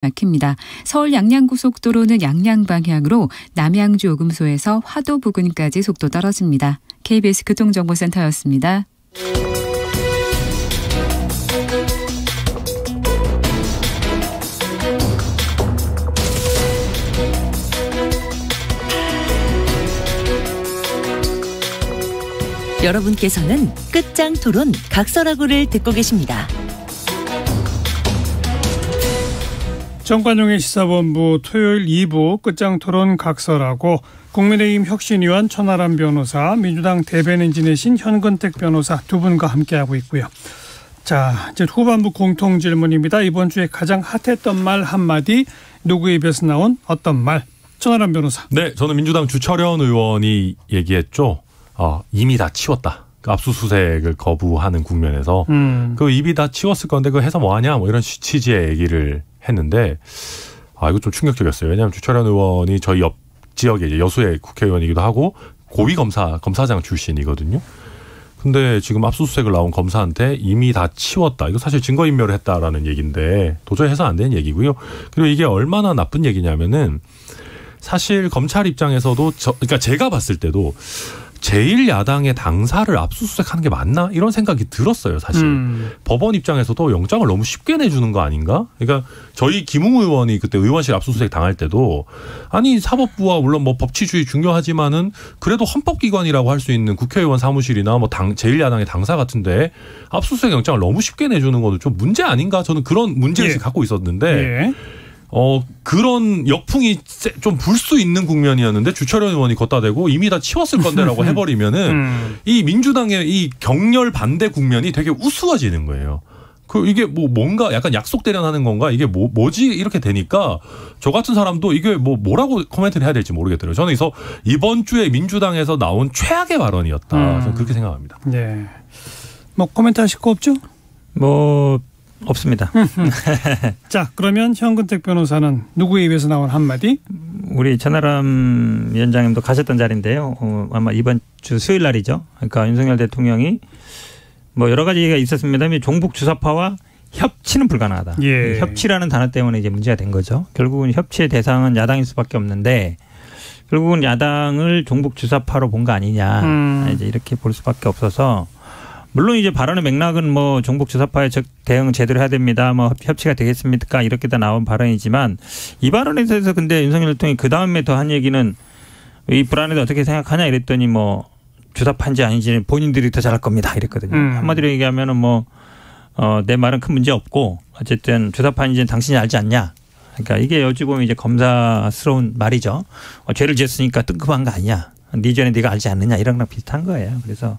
막힙니다. 서울 양양고속도로는 양양 방향으로 남양주 오금소에서 화도 부근까지 속도 떨어집니다. KBS 교통정보센터였습니다. 여러분께서는 끝장 토론 각설하고를 듣고 계십니다. 정관용의 시사본부 토요일 2부 끝장토론 각설하고 국민의힘 혁신위원 천하람 변호사, 민주당 대변인 지내신 현근택 변호사 두 분과 함께하고 있고요. 자, 이제 후반부 공통질문입니다. 이번 주에 가장 핫했던 말 한마디, 누구의 입에서 나온 어떤 말? 천하람 변호사. 네, 저는 민주당 주철현 의원이 얘기했죠. 이미 다 치웠다. 압수수색을 거부하는 국면에서 그 입이 다 치웠을 건데 그거 해서 뭐하냐 뭐 이런 취지의 얘기를 했는데 이거 좀 충격적이었어요. 왜냐하면 주철현 의원이 저희 옆 지역의 이제 여수의 국회의원이기도 하고 고위 검사장 출신이거든요. 근데 지금 압수수색을 나온 검사한테 이미 다 치웠다. 이거 사실 증거인멸을 했다라는 얘기인데 도저히 해서 안 되는 얘기고요. 그리고 이게 얼마나 나쁜 얘기냐면은 사실 검찰 입장에서도 그러니까 제가 봤을 때도 제1야당의 당사를 압수수색하는 게 맞나? 이런 생각이 들었어요, 사실. 법원 입장에서도 영장을 너무 쉽게 내주는 거 아닌가? 그러니까 저희 김웅 의원이 그때 의원실 압수수색 당할 때도 아니 사법부와 물론 뭐 법치주의 중요하지만은 그래도 헌법기관이라고 할 수 있는 국회의원 사무실이나 뭐 제1야당의 당사 같은데 압수수색 영장을 너무 쉽게 내주는 거는 좀 문제 아닌가? 저는 그런 문제의식을 갖고 있었는데 그런 역풍이 좀 불 수 있는 국면이었는데 주철현 의원이 걷다 대고 이미 다 치웠을 건데라고 해버리면은 이 민주당의 이 격렬 반대 국면이 되게 우스워지는 거예요. 이게 뭔가 약간 약속 대련하는 건가? 이게 뭐지? 이렇게 되니까 저 같은 사람도 이게 뭐라고 코멘트를 해야 될지 모르겠더라고요. 저는 그래서 이번 주에 민주당에서 나온 최악의 발언이었다. 저는 그렇게 생각합니다. 네. 코멘트 하실 거 없죠? 없습니다. 자, 그러면 현근택 변호사는 누구의 입에서 나온 한마디? 우리 천하람 위원장님도 가셨던 자리인데요. 아마 이번 주 수요일 날이죠. 그러니까 윤석열 대통령이 여러 가지 얘기가 있었습니다만 종북 주사파와 협치는 불가능하다. 협치라는 단어 때문에 이제 문제가 된 거죠. 결국은 협치의 대상은 야당일 수밖에 없는데 결국은 야당을 종북 주사파로 본 거 아니냐. 이제 이렇게 볼 수밖에 없어서 물론 이제 발언의 맥락은 종북 주사파에 대응 제대로 해야 됩니다. 협치가 되겠습니까? 이렇게 다 나온 발언이지만 이 발언에 대해서 근데 윤석열 대통령이 그 다음에 더 한 얘기는 이 불안에 대해 어떻게 생각하냐 이랬더니 주사파인지 아닌지 본인들이 더 잘할 겁니다. 이랬거든요. 한마디로 얘기하면은 내 말은 큰 문제 없고 어쨌든 주사파인지는 당신이 알지 않냐. 그러니까 이게 어찌 보면 이제 검사스러운 말이죠. 죄를 지었으니까 뜬금한 거 아니냐. 네 전에 네가 알지 않느냐 이런 거랑 비슷한 거예요. 그래서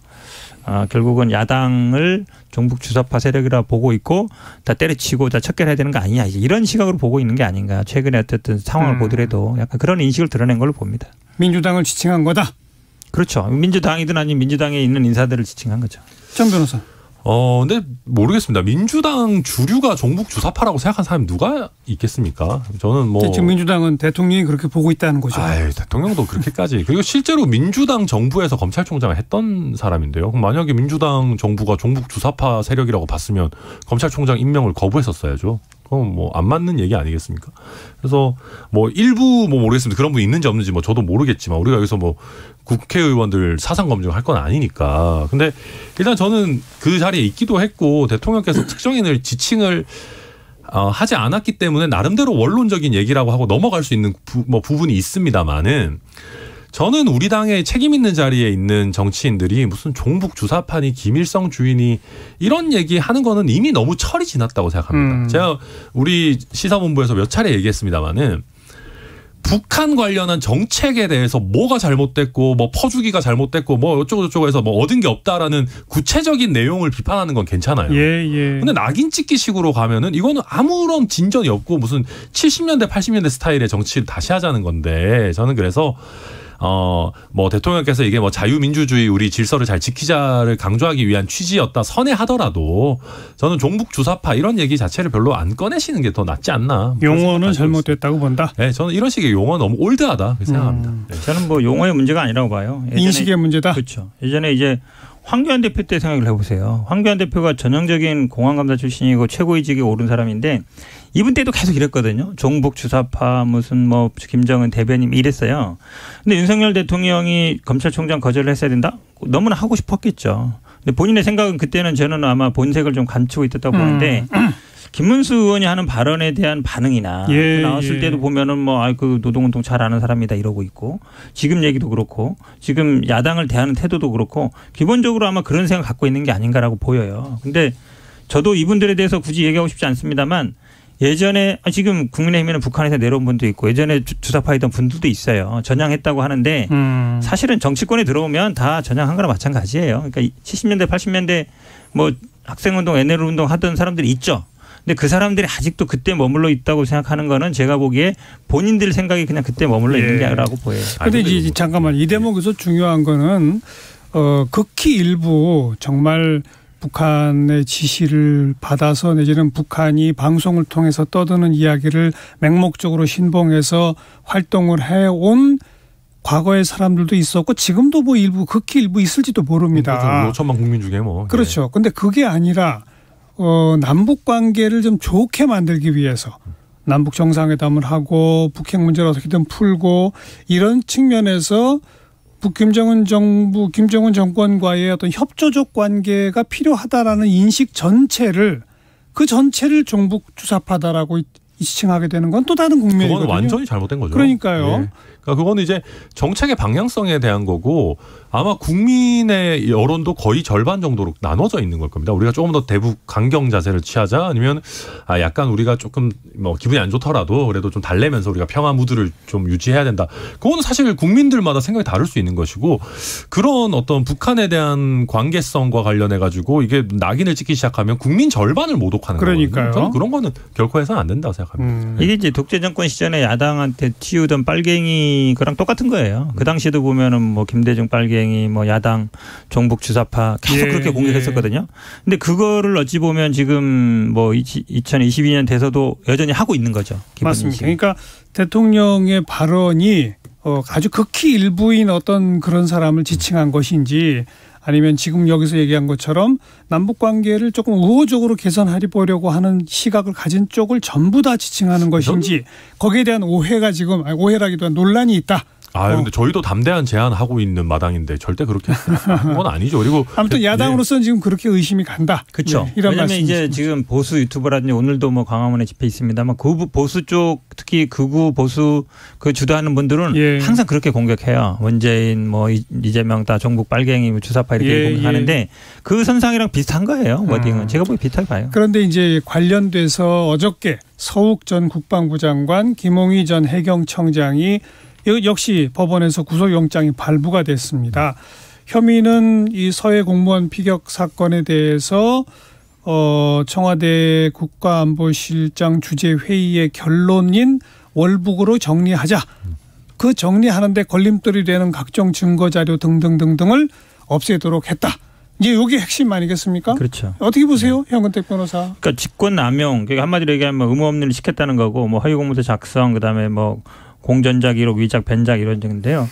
결국은 야당을 종북 주사파 세력이라 보고 있고 다 때려치고 다 척결해야 되는 거 아니냐 이런 시각으로 보고 있는 게 아닌가. 최근에 어쨌든 상황을 보더라도 약간 그런 인식을 드러낸 걸로 봅니다. 민주당을 지칭한 거다. 그렇죠. 민주당이든 아니면 민주당에 있는 인사들을 지칭한 거죠. 정 변호사. 근데 모르겠습니다. 민주당 주류가 종북 주사파라고 생각하는 사람이 누가 있겠습니까? 저는 지금 민주당은 대통령이 그렇게 보고 있다는 거죠. 대통령도 그렇게까지. 그리고 실제로 민주당 정부에서 검찰총장을 했던 사람인데요. 그럼 만약에 민주당 정부가 종북 주사파 세력이라고 봤으면 검찰총장 임명을 거부했었어야죠. 그럼 안 맞는 얘기 아니겠습니까? 그래서 일부 모르겠습니다. 그런 분이 있는지 없는지 저도 모르겠지만 우리가 여기서 국회의원들 사상 검증을 할 건 아니니까. 근데 일단 저는 그 자리에 있기도 했고 대통령께서 특정인을 지칭을 하지 않았기 때문에 나름대로 원론적인 얘기라고 하고 넘어갈 수 있는 부분이 있습니다만은 저는 우리 당의 책임 있는 자리에 있는 정치인들이 무슨 종북 주사파니 김일성 주인이 이런 얘기하는 거는 이미 너무 철이 지났다고 생각합니다. 제가 우리 시사본부에서 몇 차례 얘기했습니다마는 북한 관련한 정책에 대해서 뭐가 잘못됐고 퍼주기가 잘못됐고 어쩌고저쩌고 해서 얻은 게 없다라는 구체적인 내용을 비판하는 건 괜찮아요. 근데 낙인 찍기 식으로 가면은 이거는 아무런 진전이 없고 무슨 70년대 80년대 스타일의 정치를 다시 하자는 건데 저는 그래서 대통령께서 이게 자유민주주의 우리 질서를 잘 지키자를 강조하기 위한 취지였다 선회하더라도 저는 종북 주사파 이런 얘기 자체를 별로 안 꺼내시는 게 더 낫지 않나. 용어는 잘못됐다고 본다. 네, 저는 이런 식의 용어 너무 올드하다 생각합니다. 네. 저는 용어의 문제가 아니라고 봐요. 인식의 문제다. 그렇죠. 예전에 이제 황교안 대표 때 생각을 해보세요. 황교안 대표가 전형적인 공안감사 출신이고 최고위직에 오른 사람인데 이분 때도 계속 이랬거든요. 종북 주사파 무슨 뭐 김정은 대변인 이랬어요. 근데 윤석열 대통령이 검찰총장 거절을 했어야 된다? 너무나 하고 싶었겠죠. 근데 본인의 생각은 그때는 저는 아마 본색을 좀 감추고 있었다고 보는데 김문수 의원이 하는 발언에 대한 반응이나 나왔을 때도 보면은 뭐 그 노동운동 잘 아는 사람이다 이러고 있고 지금 얘기도 그렇고 지금 야당을 대하는 태도도 그렇고 기본적으로 아마 그런 생각 갖고 있는 게 아닌가라고 보여요. 근데 저도 이분들에 대해서 굳이 얘기하고 싶지 않습니다만 예전에 지금 국민의힘에는 북한에서 내려온 분도 있고 예전에 주사파이던 분들도 있어요. 전향했다고 하는데 사실은 정치권에 들어오면 다 전향한 거랑 마찬가지예요. 그러니까 70년대 80년대 뭐 학생운동 NL운동 하던 사람들이 있죠. 근데 그 사람들이 아직도 그때 머물러 있다고 생각하는 거는 제가 보기에 본인들 생각이 그냥 그때 머물러 있는 게라고 보여요. 그런데 잠깐만 이 대목에서 중요한 거는 극히 일부 정말 북한의 지시를 받아서 내지는 북한이 방송을 통해서 떠드는 이야기를 맹목적으로 신봉해서 활동을 해온 과거의 사람들도 있었고 지금도 뭐 일부 극히 일부 있을지도 모릅니다. 5천만 국민 중에 뭐. 그렇죠. 근데 그게 아니라 남북 관계를 좀 좋게 만들기 위해서 남북 정상회담을 하고 북핵 문제를 어떻게든 풀고 이런 측면에서 김정은 정권과의 어떤 협조적 관계가 필요하다라는 인식 전체를 종북 주사파다라고 지칭하게 되는 건 또 다른 국면이거든요. 그건 완전히 잘못된 거죠. 그러니까요. 네. 그러니까 그거는 이제 정책의 방향성에 대한 거고 아마 국민의 여론도 거의 절반 정도로 나눠져 있는 걸 겁니다. 우리가 조금 더 대북 강경 자세를 취하자 아니면 약간 우리가 조금 뭐 기분이 안 좋더라도 그래도 좀 달래면서 우리가 평화 무드를 좀 유지해야 된다. 그거는 사실 국민들마다 생각이 다를 수 있는 것이고 그런 어떤 북한에 대한 관계성과 관련해 가지고 이게 낙인을 찍기 시작하면 국민 절반을 모독하는 거예요. 그러니까요. 저는 그런 거는 결코 해서는 안 된다고 생각합니다. 이게 이제 독재 정권 시절에 야당한테 튀우던 빨갱이 그랑 똑같은 거예요. 그 당시에도 보면은 뭐 김대중 빨갱이 뭐 야당 종북 주사파 계속 그렇게 공격했었거든요. 근데 그거를 어찌 보면 지금 뭐 2022년 돼서도 여전히 하고 있는 거죠. 맞습니다. 그러니까 대통령의 발언이 아주 극히 일부인 어떤 그런 사람을 지칭한 것인지 아니면 지금 여기서 얘기한 것처럼 남북관계를 조금 우호적으로 개선하려고 하는 시각을 가진 쪽을 전부 다 지칭하는 것인지 거기에 대한 오해가 지금 오해라기보다 논란이 있다. 근데 저희도 담대한 제안하고 있는 마당인데 절대 그렇게 하는 건 아니죠. 그리고 아무튼 야당으로서는 지금 그렇게 의심이 간다. 그렇죠. 네, 이런 왜냐하면 이제 지금 보수 유튜버라든지 오늘도 뭐 광화문에 집회 있습니다만 그 보수 쪽 특히 극우 보수 그 주도하는 분들은 항상 그렇게 공격해요. 문재인 뭐 이재명 다 종북 빨갱이 주사파 이렇게 공격하는데 그 선상이랑 비슷한 거예요. 워딩은 제가 보기 비슷하게 봐요. 그런데 이제 관련돼서 어저께 서욱 전 국방부 장관, 김홍희 전 해경청장이 역시 법원에서 구속영장이 발부가 됐습니다. 혐의는 이 서해 공무원 피격 사건에 대해서 청와대 국가안보실장 주재회의의 결론인 월북으로 정리하자. 그 정리하는데 걸림돌이 되는 각종 증거자료 등등등등을 없애도록 했다. 이제 이게 핵심 아니겠습니까? 그렇죠. 어떻게 보세요, 현근택 변호사? 그러니까 직권남용, 그러니까 한마디로 얘기하면 의무 없는 일을 시켰다는 거고, 뭐 허위공문서 작성, 그다음에 뭐 공전자 기록, 위작, 변작 이런 정도인데요.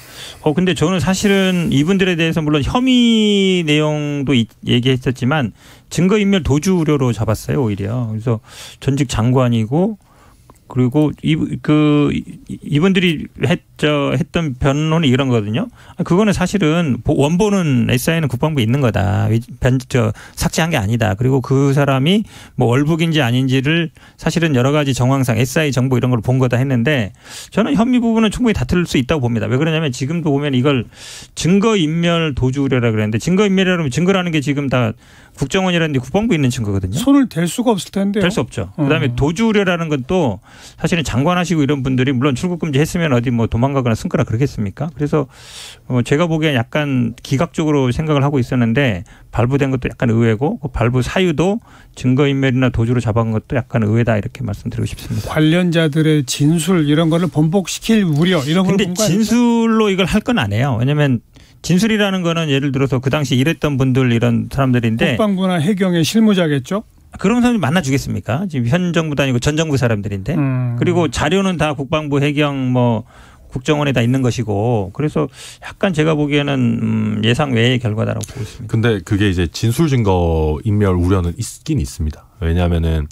근데 저는 사실은 이분들에 대해서 물론 혐의 내용도 얘기했었지만 증거인멸 도주 우려로 잡았어요, 오히려. 그래서 전직 장관이고 그리고 이분들이 했던 변론이 이런 거거든요. 그거는 사실은 원본은 SI는 국방부에 있는 거다. 삭제한 게 아니다. 그리고 그 사람이 뭐 월북인지 아닌지를 사실은 여러 가지 정황상 SI 정보 이런 걸 본 거다 했는데 저는 혐의 부분은 충분히 다툴 수 있다고 봅니다. 왜 그러냐면 지금도 보면 이걸 증거인멸 도주 우려라 그랬는데 증거인멸이라면 증거라는 게 지금 다 국정원이라는 데 국방부에 있는 증거거든요. 손을 댈 수가 없을 텐데요. 댈 수 없죠. 그다음에 도주 우려라는 것도 사실은 장관하시고 이런 분들이 물론 출국 금지했으면 어디 뭐 도망가거나 숨거나 그러겠습니까? 그래서 제가 보기엔 약간 기각적으로 생각을 하고 있었는데 발부된 것도 약간 의외고 그 발부 사유도 증거인멸이나 도주로 잡아간 것도 약간 의외다 이렇게 말씀드리고 싶습니다. 관련자들의 진술 이런 거를 번복시킬 우려 이런 걸 본 거 아닙니까? 근데 진술로 이걸 할 건 안 해요. 왜냐하면 진술이라는 거는 예를 들어서 그 당시 일했던 분들 이런 사람들인데 국방부나 해경의 실무자겠죠? 그런 사람이 만나주겠습니까? 지금 현 정부도 아니고 전 정부 사람들인데. 그리고 자료는 다 국방부 해경 뭐 국정원에 다 있는 것이고 그래서 약간 제가 보기에는 예상 외의 결과다라고 보고 있습니다. 근데 그게 이제 진술 증거 인멸 우려는 있긴 있습니다. 왜냐하면은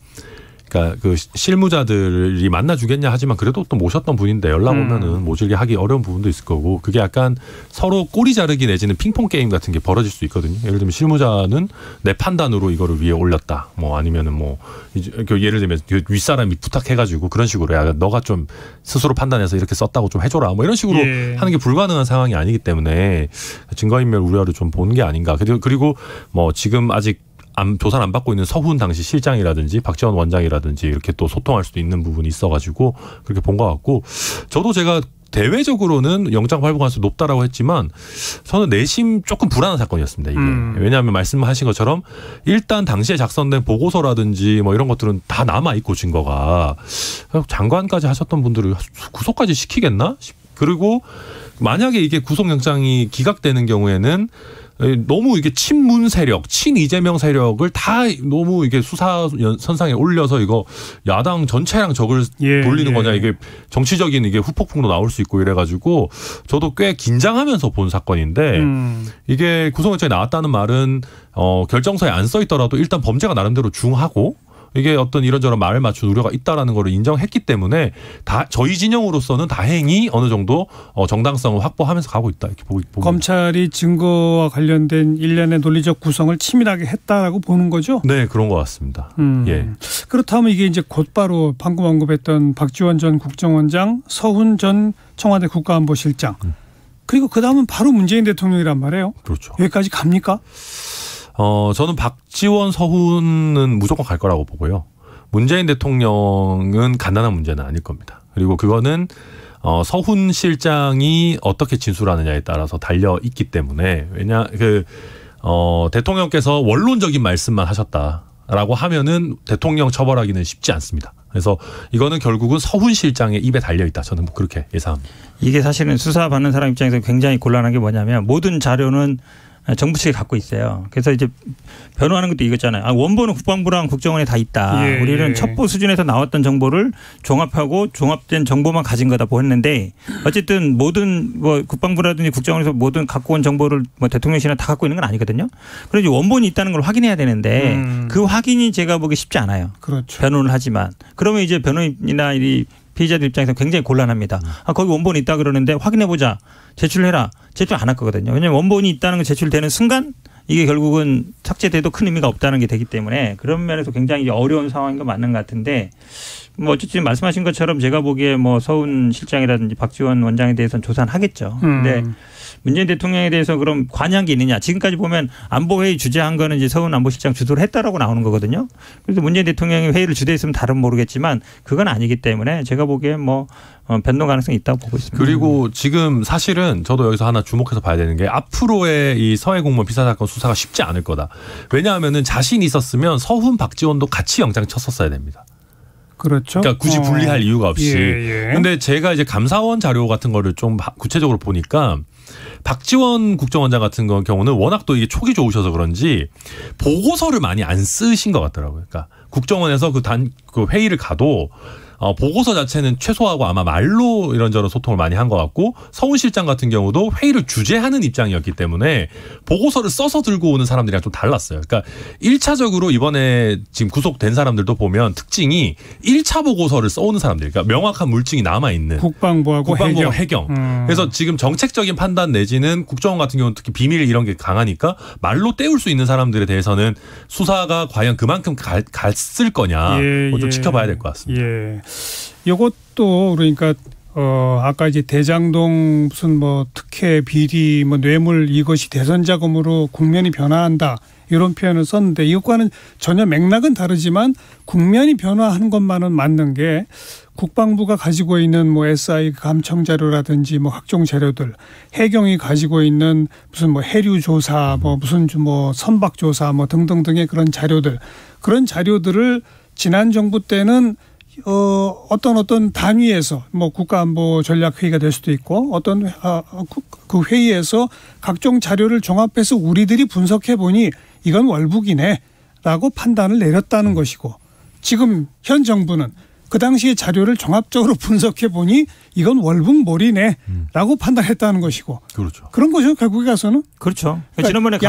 그러니까 그 실무자들이 만나주겠냐 하지만 그래도 또 모셨던 분인데 연락 오면은 모질게 하기 어려운 부분도 있을 거고 그게 약간 서로 꼬리 자르기 내지는 핑퐁 게임 같은 게 벌어질 수 있거든요. 예를 들면 실무자는 내 판단으로 이거를 위에 올렸다. 뭐 아니면은 뭐 예를 들면 윗사람이 부탁해가지고 그런 식으로 야 너가 좀 스스로 판단해서 이렇게 썼다고 좀 해줘라. 뭐 이런 식으로 하는 게 불가능한 상황이 아니기 때문에 증거인멸 우려를 좀 본 게 아닌가. 그리고 뭐 지금 아직 조사를 안 받고 있는 서훈 당시 실장이라든지 박지원 원장이라든지 이렇게 또 소통할 수도 있는 부분이 있어가지고 그렇게 본 것 같고 저도 제가 대외적으로는 영장 발부 가능성이 높다라고 했지만 저는 내심 조금 불안한 사건이었습니다. 이게 왜냐하면 말씀하신 것처럼 일단 당시에 작성된 보고서라든지 뭐 이런 것들은 다 남아 있고 증거가 장관까지 하셨던 분들을 구속까지 시키겠나? 그리고 만약에 이게 구속영장이 기각되는 경우에는 너무 이게 친문 세력, 친 이재명 세력을 다 너무 이게 수사 선상에 올려서 이거 야당 전체랑 적을 돌리는 거냐 이게 정치적인 이게 후폭풍도 나올 수 있고 이래가지고 저도 꽤 긴장하면서 본 사건인데 이게 구속영장이 나왔다는 말은 결정서에 안 써 있더라도 일단 범죄가 나름대로 중하고 이게 어떤 이런저런 말을 맞춘 우려가 있다라는 걸 인정했기 때문에 저희 진영으로서는 다행히 어느 정도 정당성을 확보하면서 가고 있다 이렇게 보고 검찰이 증거와 관련된 일련의 논리적 구성을 치밀하게 했다라고 보는 거죠? 네, 그런 것 같습니다. 예. 그렇다면 이게 이제 곧바로 방금 언급했던 박지원 전 국정원장, 서훈 전 청와대 국가안보실장 그리고 그 다음은 바로 문재인 대통령이란 말이에요. 그렇죠. 여기까지 갑니까? 저는 박지원, 서훈은 무조건 갈 거라고 보고요. 문재인 대통령은 간단한 문제는 아닐 겁니다. 그리고 그거는 서훈 실장이 어떻게 진술하느냐에 따라서 달려 있기 때문에 대통령께서 원론적인 말씀만 하셨다라고 하면은 대통령 처벌하기는 쉽지 않습니다. 그래서 이거는 결국은 서훈 실장의 입에 달려 있다. 저는 뭐 그렇게 예상합니다. 이게 사실은 수사 받는 사람 입장에서 굉장히 곤란한 게 뭐냐면 모든 자료는 정부 측이 갖고 있어요. 그래서 이제 변호하는 것도 이거잖아요. 원본은 국방부랑 국정원에 다 있다. 우리는 첩보 수준에서 나왔던 정보를 종합하고 종합된 정보만 가진 거다 보았는데 어쨌든 모든 뭐 국방부라든지 국정원에서 모든 갖고 온 정보를 뭐 대통령실은 다 갖고 있는 건 아니거든요. 그래서 원본이 있다는 걸 확인해야 되는데 그 확인이 제가 보기 쉽지 않아요. 그렇죠. 변호를 하지만 그러면 이제 변호인이나 이 피의자들 입장에서 굉장히 곤란합니다. 거기 원본이 있다 그러는데 확인해보자. 제출해라. 제출 안 할 거거든요. 왜냐하면 원본이 있다는 게 제출되는 순간 이게 결국은 삭제돼도 큰 의미가 없다는 게 되기 때문에 그런 면에서 굉장히 어려운 상황인 거 맞는 것 같은데 뭐 어쨌든 말씀하신 것처럼 제가 보기에 뭐 서훈 실장이라든지 박지원 원장에 대해서는 조사는 하겠죠. 근데 문재인 대통령에 대해서 그럼 관여한 게 있느냐. 지금까지 보면 안보회의 주재한 거는 이제 서훈 안보실장 주도를 했다라고 나오는 거거든요. 그래서 문재인 대통령이 회의를 주도했으면 다른 모르겠지만 그건 아니기 때문에 제가 보기엔 뭐 변동 가능성이 있다고 보고 있습니다. 그리고 지금 사실은 저도 여기서 하나 주목해서 봐야 되는 게 앞으로의 이 서해 공무원 비사 사건 수사가 쉽지 않을 거다. 왜냐하면은 자신이 있었으면 서훈 박지원도 같이 영장 쳤었어야 됩니다. 그렇죠. 그러니까 굳이 분리할 이유가 없이. 근데 제가 이제 감사원 자료 같은 거를 좀 구체적으로 보니까 박지원 국정원장 같은 경우는 워낙 또 이게 촉이 좋으셔서 그런지 보고서를 많이 안 쓰신 것 같더라고요. 그러니까 국정원에서 그 회의를 가도 보고서 자체는 최소화하고 아마 말로 이런저런 소통을 많이 한 것 같고 서훈 실장 같은 경우도 회의를 주재하는 입장이었기 때문에 보고서를 써서 들고 오는 사람들이랑 좀 달랐어요. 그러니까 1차적으로 이번에 지금 구속된 사람들도 보면 특징이 1차 보고서를 써오는 사람들, 그러니까 명확한 물증이 남아있는 국방부하고 해경. 그래서 지금 정책적인 판단 내지는 국정원 같은 경우는 특히 비밀 이런 게 강하니까 말로 때울 수 있는 사람들에 대해서는 수사가 과연 그만큼 갔을 거냐 좀 지켜봐야 될 것 같습니다. 이것도 그러니까 아까 이제 대장동 무슨 뭐 특혜 비리 뭐 뇌물 이것이 대선 자금으로 국면이 변화한다 이런 표현을 썼는데 이것과는 전혀 맥락은 다르지만 국면이 변화하는 것만은 맞는 게 국방부가 가지고 있는 뭐 SI 감청 자료라든지 뭐 각종 자료들, 해경이 가지고 있는 무슨 뭐 해류 조사, 뭐 무슨 뭐 선박 조사 뭐 등등등의 그런 자료들, 그런 자료들을 지난 정부 때는 어떤 단위에서 뭐 국가안보 전략회의가 될 수도 있고 어떤 그 회의에서 각종 자료를 종합해서 우리들이 분석해 보니 이건 월북이네라고 판단을 내렸다는 것이고 지금 현 정부는 그 당시의 자료를 종합적으로 분석해 보니 이건 월북몰이네라고 판단했다는 것이고. 그렇죠. 그런 거죠. 결국에 가서는. 그렇죠. 그러니까 지난번에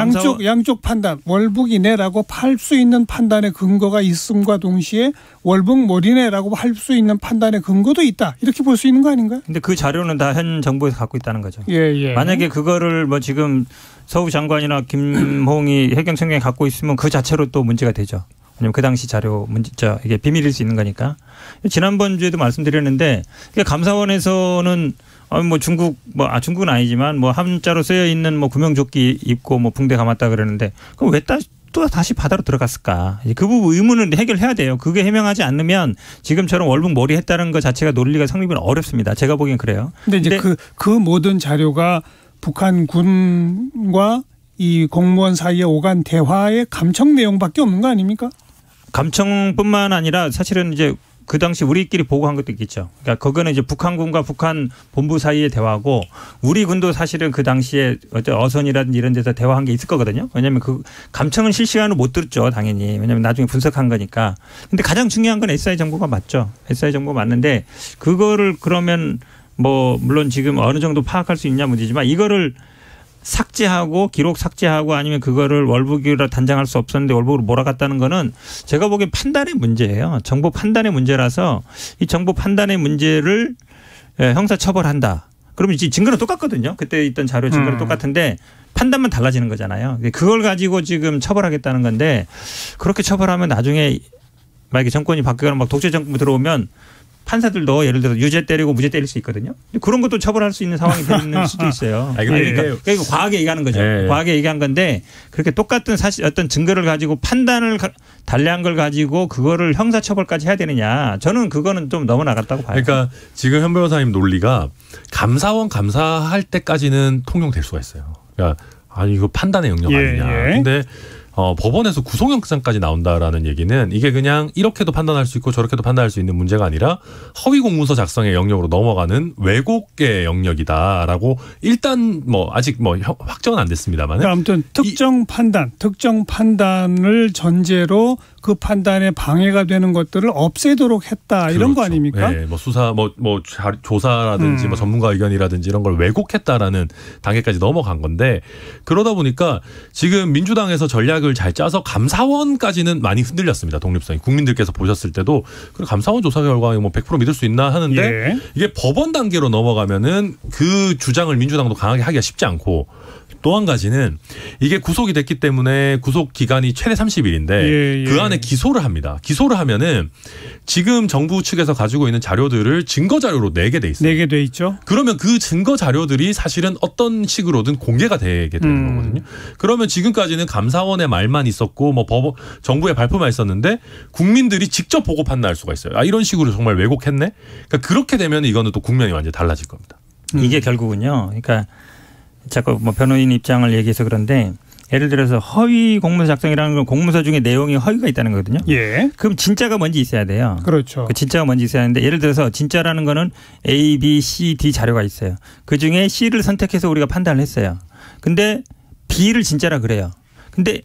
양쪽 판단, 월북이네라고 할 수 있는 판단의 근거가 있음과 동시에 월북몰이네라고 할 수 있는 판단의 근거도 있다. 이렇게 볼 수 있는 거 아닌가요? 근데 그 자료는 다 현 정부에서 갖고 있다는 거죠. 예. 만약에 그거를 뭐 지금 서우 장관이나 김홍희 해경청장이 갖고 있으면 그 자체로 또 문제가 되죠. 왜냐면 그 당시 자료 문제, 이게 비밀일 수 있는 거니까. 지난번 주에도 말씀드렸는데, 감사원에서는 뭐 중국은 아니지만 뭐 한자로 쓰여 있는 뭐 구명조끼 입고 뭐 붕대 감았다 그러는데, 그럼 왜 또 다시 바다로 들어갔을까? 그 부분 의문을 해결해야 돼요. 그게 해명하지 않으면 지금처럼 월북몰이 했다는 것 자체가 논리가 성립은 어렵습니다. 제가 보기엔 그래요. 근데 이제 그 모든 자료가 북한 군과 이 공무원 사이에 오간 대화의 감청 내용밖에 없는 거 아닙니까? 감청뿐만 아니라 사실은 이제 그 당시 우리끼리 보고한 것도 있겠죠. 그러니까 그거는 이제 북한군과 북한 본부 사이의 대화고 우리 군도 사실은 그 당시에 어선이라든지 이런 데서 대화한 게 있을 거거든요. 왜냐하면 그 감청은 실시간으로 못 들었죠. 당연히. 왜냐하면 나중에 분석한 거니까. 근데 가장 중요한 건 SI 정보가 맞죠. SI 정보가 맞는데 그거를 그러면 뭐 물론 지금 어느 정도 파악할 수 있냐 문제지만 이거를 삭제하고 기록 삭제하고 아니면 그거를 월북이라 단정할 수 없었는데 월북으로 몰아갔다는 거는 제가 보기엔 판단의 문제예요. 정보 판단의 문제라서 이 정보 판단의 문제를 형사처벌한다. 그러면 이제 증거는 똑같거든요. 그때 있던 자료 증거는 똑같은데 판단만 달라지는 거잖아요. 그걸 가지고 지금 처벌하겠다는 건데 그렇게 처벌하면 나중에 만약에 정권이 바뀌거나 막 독재 정권 들어오면 판사들도 예를 들어서 유죄 때리고 무죄 때릴 수 있거든요. 그런 것도 처벌할 수 있는 상황이 되는 수도 있어요. 그러니까 과하게 얘기하는 거죠. 과하게 얘기한 건데 그렇게 똑같은 사실 어떤 증거를 가지고 판단을 달리한 걸 가지고 그거를 형사처벌까지 해야 되느냐. 저는 그거는 좀 너무 나갔다고 봐요. 그러니까 지금 현 변호사님 논리가 감사원 감사할 때까지는 통용될 수가 있어요. 그러니까 아니 이거 판단의 영역 아니냐. 근데 법원에서 구속영장까지 나온다라는 얘기는 이게 그냥 이렇게도 판단할 수 있고 저렇게도 판단할 수 있는 문제가 아니라 허위 공문서 작성의 영역으로 넘어가는 왜곡의 영역이다라고 일단 뭐 아직 뭐 확정은 안 됐습니다만. 그러니까 아무튼 특정 판단을 전제로 그 판단에 방해가 되는 것들을 없애도록 했다 이런 거 아닙니까? 네, 뭐 수사, 조사라든지 뭐 전문가 의견이라든지 이런 걸 왜곡했다라는 단계까지 넘어간 건데 그러다 보니까 지금 민주당에서 전략을 잘 짜서 감사원까지는 많이 흔들렸습니다. 독립성이 국민들께서 보셨을 때도 그래 감사원 조사 결과 뭐 100% 믿을 수 있나 하는데 이게 법원 단계로 넘어가면은 그 주장을 민주당도 강하게 하기가 쉽지 않고. 또 한 가지는 이게 구속이 됐기 때문에 구속 기간이 최대 30일인데 그 안에 기소를 합니다. 기소를 하면은 지금 정부 측에서 가지고 있는 자료들을 증거 자료로 내게 돼 있어요. 내게 돼 있죠. 그러면 그 증거 자료들이 사실은 어떤 식으로든 공개가 되게 되는 거거든요. 그러면 지금까지는 감사원의 말만 있었고 뭐 정부의 발표만 있었는데 국민들이 직접 보고 판단할 수가 있어요. 아 이런 식으로 정말 왜곡했네. 그러니까 그렇게 되면 이거는 또 국면이 완전히 달라질 겁니다. 이게 결국은요. 그러니까 자꾸 뭐 변호인 입장을 얘기해서 그런데 예를 들어서 허위 공문서 작성이라는 건 공문서 중에 내용이 허위가 있다는 거거든요. 그럼 진짜가 뭔지 있어야 돼요. 그렇죠. 그 진짜가 뭔지 있어야 하는데 예를 들어서 진짜라는 거는 A, B, C, D 자료가 있어요. 그중에 C를 선택해서 우리가 판단을 했어요. 근데 B를 진짜라 그래요. 근데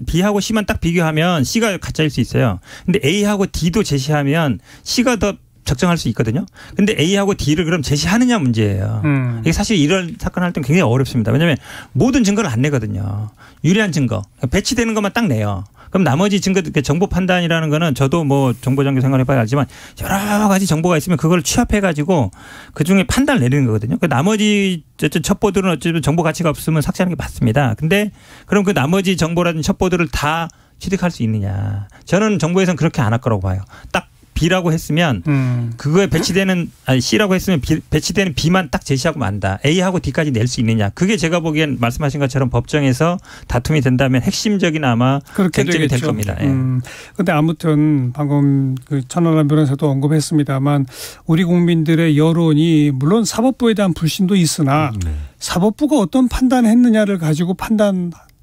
B하고 C만 딱 비교하면 C가 가짜일 수 있어요. 근데 A하고 D도 제시하면 C가 더 적정할 수 있거든요. 근데 A하고 D를 그럼 제시하느냐 문제예요. 이게 사실 이런 사건 할 때는 굉장히 어렵습니다. 왜냐하면 모든 증거를 안 내거든요. 유리한 증거. 배치되는 것만 딱 내요. 그럼 나머지 증거, 정보 판단이라는 거는 저도 뭐 정보장교 생활해봐야 알지만 여러 가지 정보가 있으면 그걸 취합해가지고 그중에 판단을 내리는 거거든요. 그 나머지 첩보들은 어쨌든 정보 가치가 없으면 삭제하는 게 맞습니다. 근데 그럼 그 나머지 정보라든지 첩보들을 다 취득할 수 있느냐. 저는 정부에서는 그렇게 안 할 거라고 봐요. 딱 B라고 했으면 그거에 배치되는 C라고 했으면 배치되는 B만 딱 제시하고 만다. A하고 D까지 낼 수 있느냐. 그게 제가 보기엔 말씀하신 것처럼 법정에서 다툼이 된다면 핵심적인 아마 쟁점이 될 겁니다. 그런데 아무튼 방금 그 천하람 변호사도 언급했습니다만 우리 국민들의 여론이 물론 사법부에 대한 불신도 있으나 사법부가 어떤 판단했느냐를 가지고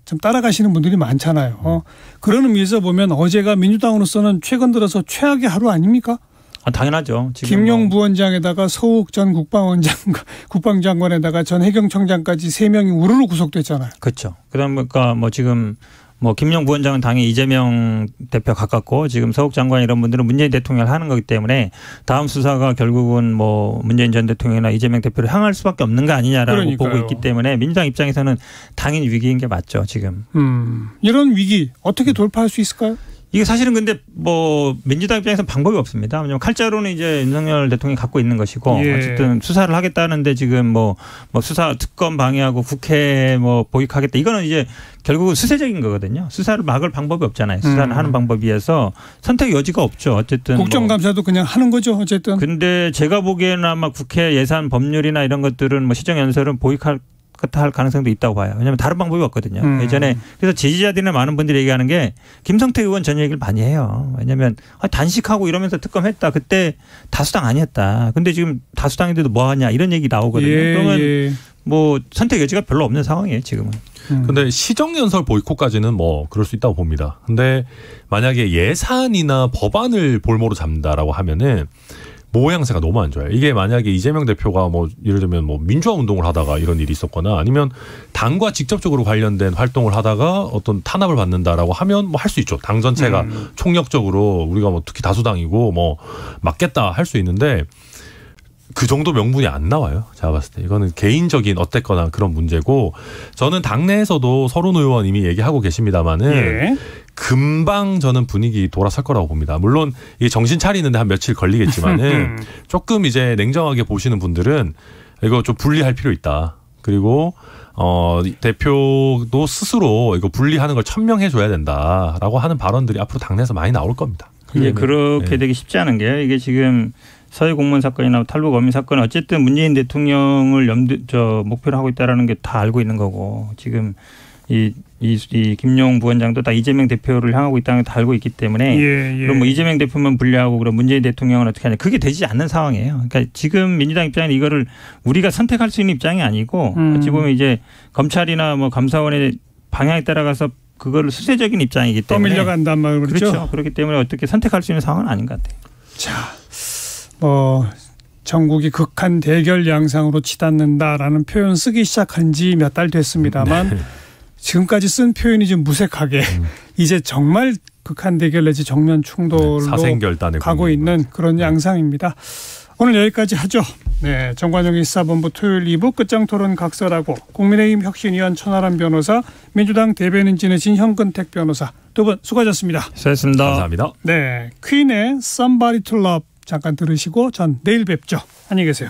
좀 따라가시는 분들이 많잖아요. 그런 의미에서 보면 어제가 민주당으로서는 최근 들어서 최악의 하루 아닙니까? 당연하죠. 지금 김용 부원장에다가 서욱 전 국방장관에다가 전 해경청장까지 3명이 우르르 구속됐잖아요. 그렇죠. 그다음에 뭐 지금 뭐 김용 부원장은 당연히 이재명 대표 가깝고 지금 서욱 장관 이런 분들은 문재인 대통령을 하는 거기 때문에 다음 수사가 결국은 뭐 문재인 전 대통령이나 이재명 대표를 향할 수밖에 없는 거 아니냐라고 그러니까요. 보고 있기 때문에 민주당 입장에서는 당연히 위기인 게 맞죠 지금. 이런 위기 어떻게 돌파할 수 있을까요? 이게 사실은 근데 뭐 민주당 입장에서는 방법이 없습니다. 왜냐하면 칼자루는 이제 윤석열 대통령이 갖고 있는 것이고 예. 어쨌든 수사를 하겠다는데 지금 뭐 수사 특검 방해하고 국회 뭐 보익하겠다 이거는 이제 결국은 수세적인 거거든요. 수사를 막을 방법이 없잖아요. 수사를 하는 방법에 비해서 선택 여지가 없죠. 어쨌든 국정감사도 그냥 하는 거죠. 어쨌든. 근데 제가 보기에는 아마 국회 예산 법률이나 이런 것들은 뭐 시정연설은 보익할 가능성도 있다고 봐요. 왜냐하면 다른 방법이 없거든요. 예전에 그래서 지지자들이나 많은 분들이 얘기하는 게 김성태 의원 전 얘기를 많이 해요. 왜냐하면 단식하고 이러면서 특검했다. 그때 다수당 아니었다. 근데 지금 다수당인데도 뭐 하냐 이런 얘기 나오거든요. 그러면 뭐 선택 여지가 별로 없는 상황이에요. 지금은. 근데 시정연설 보이콧까지는 뭐 그럴 수 있다고 봅니다. 근데 만약에 예산이나 법안을 볼모로 잡는다라고 하면은 모양새가 너무 안 좋아요. 이게 만약에 이재명 대표가 뭐 예를 들면 뭐 민주화 운동을 하다가 이런 일이 있었거나 아니면 당과 직접적으로 관련된 활동을 하다가 어떤 탄압을 받는다라고 하면 뭐 할 수 있죠. 당 전체가 총력적으로 우리가 뭐 특히 다수당이고 뭐 막겠다 할 수 있는데 그 정도 명분이 안 나와요. 제가 봤을 때. 이거는 개인적인 어땠거나 그런 문제고 저는 당내에서도 서른 의원 이미 얘기하고 계십니다만은 금방 저는 분위기 돌아설 거라고 봅니다. 물론 이게 정신 차리는데 한 며칠 걸리겠지만은 조금 이제 냉정하게 보시는 분들은 이거 좀 분리할 필요 있다. 그리고 대표도 스스로 이거 분리하는 걸 천명해 줘야 된다라고 하는 발언들이 앞으로 당내에서 많이 나올 겁니다. 이게 그렇게 되기 쉽지 않은 게요. 이게 지금 서해 공무원 사건이나 탈북 어민 사건은 어쨌든 문재인 대통령을 목표로 하고 있다라는 게 다 알고 있는 거고 지금 이 김용 부원장도 다 이재명 대표를 향하고 있다는 걸 다 알고 있기 때문에 그럼 뭐 이재명 대표만 분리하고 그럼 문재인 대통령은 어떻게 하냐 그게 되지 않는 상황이에요. 그러니까 지금 민주당 입장은 이거를 우리가 선택할 수 있는 입장이 아니고 어찌 보면 이제 검찰이나 뭐 감사원의 방향에 따라가서 그거를 수세적인 입장이기 때문에 떠밀려간단 말이죠. 그렇죠. 그렇기 때문에 어떻게 선택할 수 있는 상황은 아닌 것 같아요. 자, 전국이 극한 대결 양상으로 치닫는다라는 표현 쓰기 시작한 지 몇 달 됐습니다만 지금까지 쓴 표현이 좀 무색하게 이제 정말 극한 대결 내지 정면 충돌로 가고 있는 그런 양상입니다. 오늘 여기까지 하죠. 네, 정관용의 시사본부 토요일 2부 끝장토론 각설하고 국민의힘 혁신위원 천하람 변호사, 민주당 대변인 지내신 현근택 변호사 두 분 수고하셨습니다. 수고하셨습니다. 감사합니다. 네, 퀸의 Somebody to Love 잠깐 들으시고 전 내일 뵙죠. 안녕히 계세요.